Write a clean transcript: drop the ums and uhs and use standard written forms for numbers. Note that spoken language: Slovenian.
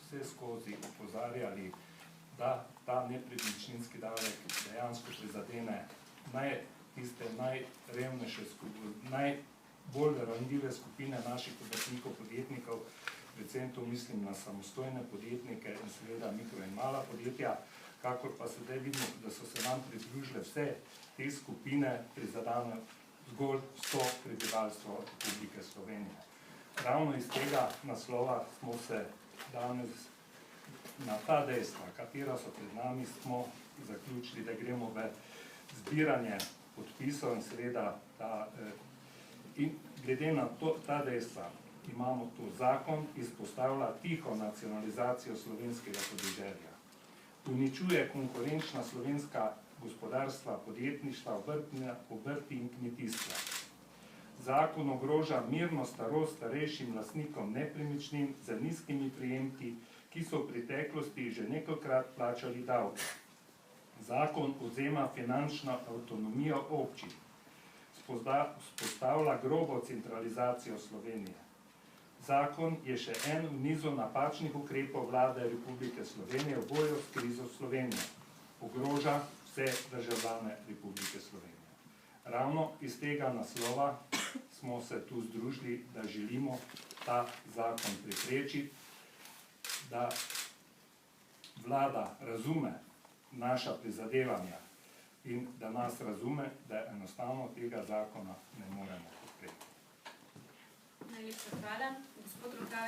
vse skozi opozarjali, da ta nepremičninski davek dejansko prizadene tiste najrevnejše, najbolj ranljive skupine naših obrtnikov, podjetnikov, predvsem to mislim na samostojne podjetnike in seveda mikro in mala podjetja, kakor pa sedaj vidimo, da so se nam pridružile vse te skupine, prizadane zgolj 100 prebivalstvo Republike Slovenije. Ravno iz tega naslova smo se danes na ta dejstva, katera so pred nami, smo zaključili, da gremo v zbiranje podpisov in seveda glede na ta dejstva imamo tu zakon, izpostavlja tiho nacionalizacijo slovenskega podeželja. Uničuje konkurenčna slovenska gospodarstva, podjetništva, obrti in kmetijstva. Zakon ogroža mirno starost starejšim lastnikom nepremičnin z nizkimi prejemki, ki so v preteklosti že nekajkrat plačali davke. Zakon odvzema finančno avtonomijo občin. Vzpostavlja grobo centralizacijo Slovenije. Zakon je še en v nizu napačnih ukrepov vlade Republike Slovenije v boju s krizo Slovenije. Ogroža vse državljane Republike Slovenije. Ravno iz tega naslova smo se tu združili, da želimo ta zakon preprečiti, da vlada razume naša prizadevanja in da nas razume, da enostavno tega zakona ne moremo podpreti. Najlepša hvala. Gospod Rokavec.